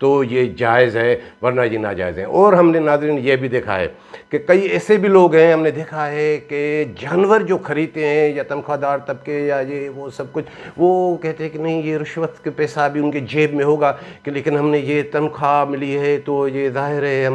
تو یہ جائز ہے، ورنہ یہ ناجائز ہے۔ اور ہم نے ناظرین یہ بھی دیکھا ہے کہ کئی ایسے بھی لوگ ہیں، ہم نے دیکھا ہے کہ جانور جو خریدتے ہیں یا تنخواہ دار طبقے یا یہ وہ سب کچھ، وہ کہتے ہیں کہ نہیں یہ رشوت کے پیسہ بھی ان کے جیب میں ہوگا، کہ لیکن ہم نے یہ تنخواہ ملی ہے تو یہ ظاہر ہے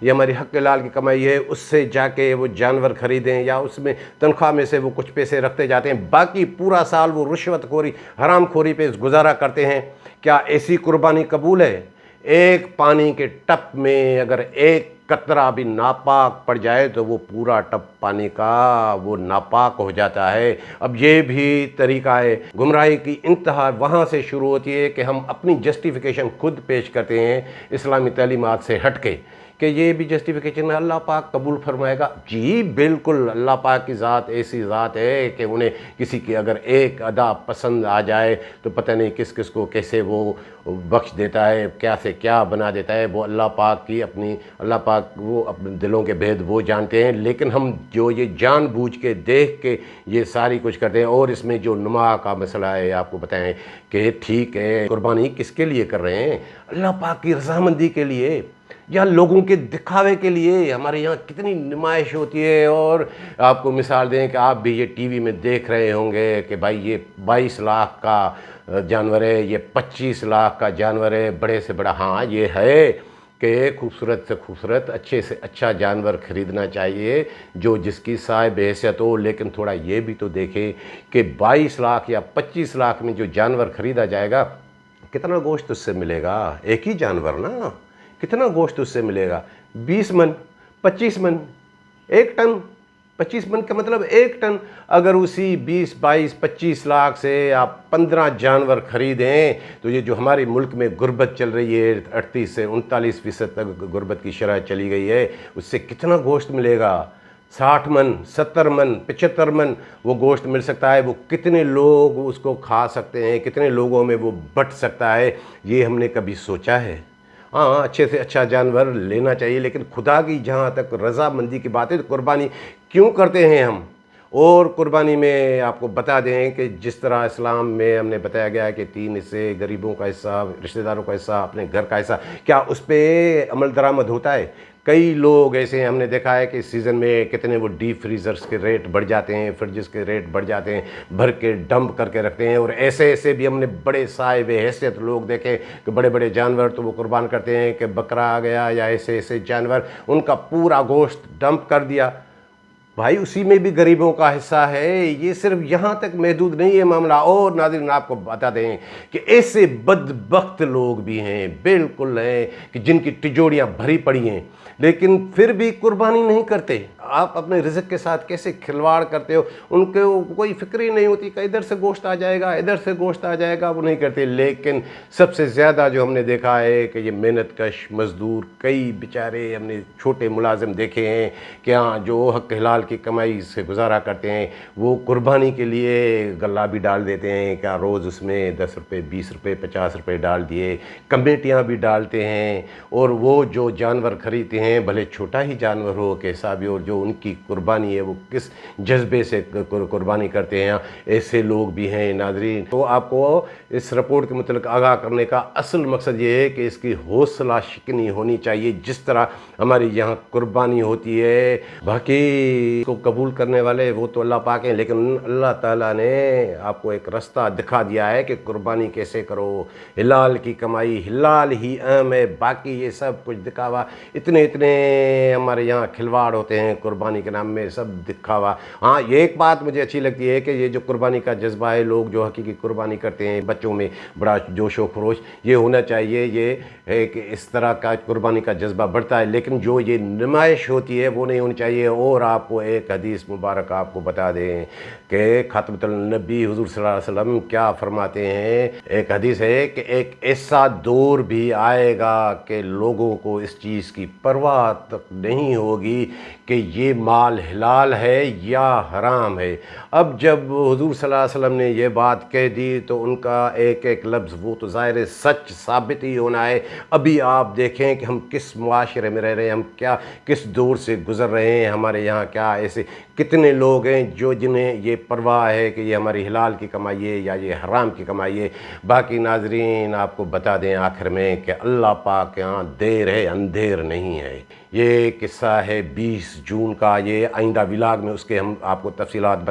یہ ہماری حق لال کی کمائی ہے، اس سے جا کے وہ جانور خریدیں، یا اس میں تنخواہ میں سے وہ کچھ پیسے رکھتے جاتے ہیں، باقی پورا سال وہ رشوت خوری حرام خوری پہ گزارا کرتے ہیں۔ کیا ایسی قربانی قبول ہے؟ ایک پانی کے ٹپ میں اگر ایک قطرہ بھی ناپاک پڑ جائے تو وہ پورا ٹپ پانی کا وہ ناپاک ہو جاتا ہے۔ اب یہ بھی طریقہ ہے گمراہی کی انتہا، وہاں سے شروع ہوتی ہے کہ ہم اپنی جسٹیفیکیشن خود پیش کرتے ہیں اسلامی تعلیمات سے ہٹ کے، کہ یہ بھی جسٹیفیکیشن اللہ پاک قبول فرمائے گا۔ جی بالکل، اللہ پاک کی ذات ایسی ذات ہے کہ انہیں کسی کی اگر ایک ادا پسند آ جائے تو پتہ نہیں کس کس کو کیسے وہ بخش دیتا ہے، کیا سے کیا بنا دیتا ہے۔ وہ اللہ پاک کی اللہ پاک وہ اپنے دلوں کے بھید وہ جانتے ہیں، لیکن ہم جو یہ جان بوجھ کے دیکھ کے یہ ساری کچھ کرتے ہیں۔ اور اس میں جو نما کا مسئلہ ہے، آپ کو بتائیں کہ ٹھیک ہے قربانی کس کے لیے کر رہے ہیں؟ اللہ پاک کی رضامندی کے لیے یا لوگوں کے دکھاوے کے لیے؟ ہمارے یہاں کتنی نمائش ہوتی ہے، اور آپ کو مثال دیں کہ آپ بھی یہ ٹی وی میں دیکھ رہے ہوں گے کہ بھائی یہ 22 لاکھ کا جانور ہے، یہ 25 لاکھ کا جانور ہے، بڑے سے بڑا۔ ہاں یہ ہے کہ خوبصورت سے خوبصورت، اچھے سے اچھا جانور خریدنا چاہیے جو جس کی صاحب حیثیت ہو، لیکن تھوڑا یہ بھی تو دیکھیں کہ 22 لاکھ یا 25 لاکھ میں جو جانور خریدا جائے گا کتنا گوشت اس سے ملے گا؟ ایک ہی جانور نا، کتنا گوشت اس سے ملے گا؟ 20 من، 25 من، 1 ٹن۔ 25 من کا مطلب 1 ٹن۔ اگر اسی 20، 22، 25 لاکھ سے آپ 15 جانور خریدیں تو یہ جو ہمارے ملک میں غربت چل رہی ہے، 38 سے 39% تک غربت کی شرح چلی گئی ہے، اس سے کتنا گوشت ملے گا؟ 60 من، 70 من، 75 من وہ گوشت مل سکتا ہے۔ وہ کتنے لوگ اس کو کھا سکتے ہیں، کتنے لوگوں میں وہ بٹ سکتا ہے، یہ ہم نے کبھی سوچا ہے؟ ہاں اچھے سے اچھا جانور لینا چاہیے، لیکن خدا کی جہاں تک رضامندی کی بات ہے تو قربانی کیوں کرتے ہیں ہم؟ اور قربانی میں آپ کو بتا دیں کہ جس طرح اسلام میں ہم نے بتایا گیا ہے کہ 3 حصے، غریبوں کا حصہ، رشتہ داروں کا حصہ، اپنے گھر کا حصہ، کیا اس پہ عمل درآمد ہوتا ہے؟ کئی لوگ ایسے ہیں، ہم نے دیکھا ہے کہ اس سیزن میں کتنے وہ ڈیپ فریزرز کے ریٹ بڑھ جاتے ہیں، فریجز کے ریٹ بڑھ جاتے ہیں، بھر کے ڈمپ کر کے رکھتے ہیں۔ اور ایسے بھی ہم نے بڑے صاحب حیثیت لوگ دیکھے کہ بڑے بڑے جانور تو وہ قربان کرتے ہیں کہ بکرا آ گیا یا ایسے جانور، ان کا پورا گوشت ڈمپ کر دیا۔ بھائی اسی میں بھی غریبوں کا حصہ ہے، یہ صرف یہاں تک محدود نہیں ہے معاملہ۔ اور ناظرین آپ کو بتا دیں کہ ایسے بدبخت لوگ بھی ہیں، بالکل ہیں، کہ جن کی تجوریاں بھری پڑی ہیں لیکن پھر بھی قربانی نہیں کرتے۔ آپ اپنے رزق کے ساتھ کیسے کھلواڑ کرتے ہو؟ ان کو کوئی فکر ہی نہیں ہوتی کہ ادھر سے گوشت آ جائے گا، ادھر سے گوشت آ جائے گا، وہ نہیں کرتے۔ لیکن سب سے زیادہ جو ہم نے دیکھا ہے کہ یہ محنت کش مزدور، کئی بیچارے ہم نے چھوٹے ملازم دیکھے ہیں کہ ہاں جو حق حلال کی کمائی سے گزارا کرتے ہیں، وہ قربانی کے لیے غلہ بھی ڈال دیتے ہیں، کیا روز اس میں 10 روپے، 20 روپے، 50 روپے ڈال دیے، کمیٹیاں بھی ڈالتے ہیں۔ اور وہ جو جانور خریدتے ہیں، بھلے چھوٹا ہی جانور ہو کیسا بھی، اور جو ان کی قربانی ہے وہ کس جذبے سے قربانی کرتے ہیں، ایسے لوگ بھی ہیں ناظرین۔ تو آپ کو اس رپورٹ کے متعلق آگاہ کرنے کا اصل مقصد یہ ہے کہ اس کی حوصلہ شکنی ہونی چاہیے، جس طرح ہماری یہاں قربانی ہوتی ہے۔ باقی کو قبول کرنے والے وہ تو اللہ پاک ہیں، لیکن اللہ تعالیٰ نے آپ کو ایک رستہ دکھا دیا ہے کہ قربانی کیسے کرو۔ حلال کی کمائی، حلال ہی اہم ہے، باقی یہ سب کچھ دکھاوا، اتنے ہمارے یہاں کھلواڑ ہوتے ہیں قربانی کے نام میں، سب دکھاوا۔ ہاں یہ ایک بات مجھے اچھی لگتی ہے کہ یہ جو قربانی کا جذبہ ہے، لوگ جو حقیقی قربانی کرتے ہیں، بچوں میں بڑا جوش و خروش یہ ہونا چاہیے، یہ ہے کہ اس طرح کا قربانی کا جذبہ بڑھتا ہے، لیکن جو یہ نمائش ہوتی ہے وہ نہیں ہونی چاہیے۔ اور آپ کو ایک حدیث مبارک آپ کو بتا دیں کہ خاتمۃ النبی حضور صلی اللہ علیہ وسلم کیا فرماتے ہیں۔ ایک حدیث ہے کہ ایک ایسا دور بھی آئے گا کہ لوگوں کو اس چیز کی پرواہ تک نہیں ہوگی کہ یہ مال حلال ہے یا حرام ہے۔ اب جب حضور صلی اللہ علیہ وسلم نے یہ بات کہہ دی تو ان کا ایک ایک لفظ وہ تو ظاہر سچ ثابت ہی ہونا ہے۔ ابھی آپ دیکھیں کہ ہم کس معاشرے میں رہ رہے ہیں، ہم کیا کس دور سے گزر رہے ہیں، ہمارے یہاں کیا ایسے کتنے لوگ ہیں جنہیں یہ پرواہ ہے کہ یہ ہماری حلال کی کمائی ہے یا یہ حرام کی کمائی ہے۔ باقی ناظرین آپ کو بتا دیں آخر میں کہ اللہ پاک کے ہاں دیر ہے اندھیر نہیں ہے۔ یہ قصہ ہے 20 جون کا، یہ آئندہ ولاگ میں اس کے ہم آپ کو تفصیلات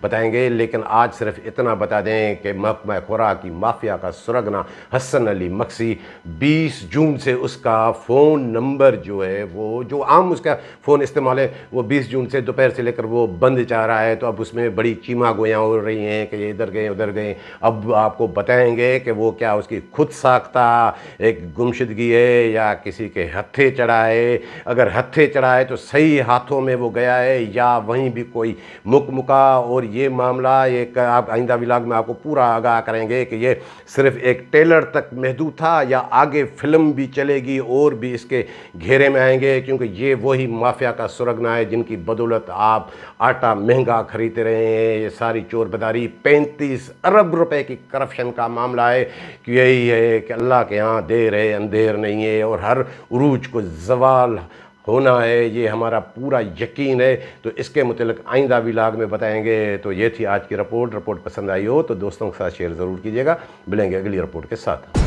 بتائیں گے، لیکن آج صرف اتنا بتا دیں کہ محکمہ خوراک کی مافیا کا سرغنہ حسن علی مکسی 20 جون سے اس کا فون نمبر جو ہے وہ جو عام اس کا فون استعمال ہے وہ 20 جون سے دوپہر سے لے کر وہ بند چاہ رہا ہے۔ تو اب اس میں بڑی چیما گویاں ہو رہی ہیں کہ یہ ادھر گئے ادھر گئے۔ اب آپ کو بتائیں گے کہ وہ کیا اس کی خود ساختہ ایک گمشدگی ہے یا کسی کے ہتھے چڑھا ہے۔ اگر ہتھے چڑھا ہے تو صحیح ہاتھوں میں وہ گیا ہے یا وہیں بھی کوئی مکا، اور یہ معاملہ ایک آپ آئندہ ولاگ میں آپ کو پورا آگاہ کریں گے کہ یہ صرف ایک ٹیلر تک محدود تھا یا آگے فلم بھی چلے گی اور بھی اس کے گھیرے میں آئیں گے، کیونکہ یہ وہی مافیا کا سرغنہ ہے جن کی بدولت آپ آٹا مہنگا خریدتے رہے ہیں۔ یہ ساری چور بداری 35 ارب روپے کی کرپشن کا معاملہ ہے کہ یہی ہے کہ اللہ کے ہاں دیر ہے اندھیر نہیں ہے، اور ہر عروج کو زوال ہونا ہے، یہ ہمارا پورا یقین ہے۔ تو اس کے متعلق آئندہ ولاگ میں بتائیں گے۔ تو یہ تھی آج کی رپورٹ پسند آئی ہو تو دوستوں کے ساتھ شیئر ضرور کیجیے گا۔ ملیں گے اگلی رپورٹ کے ساتھ۔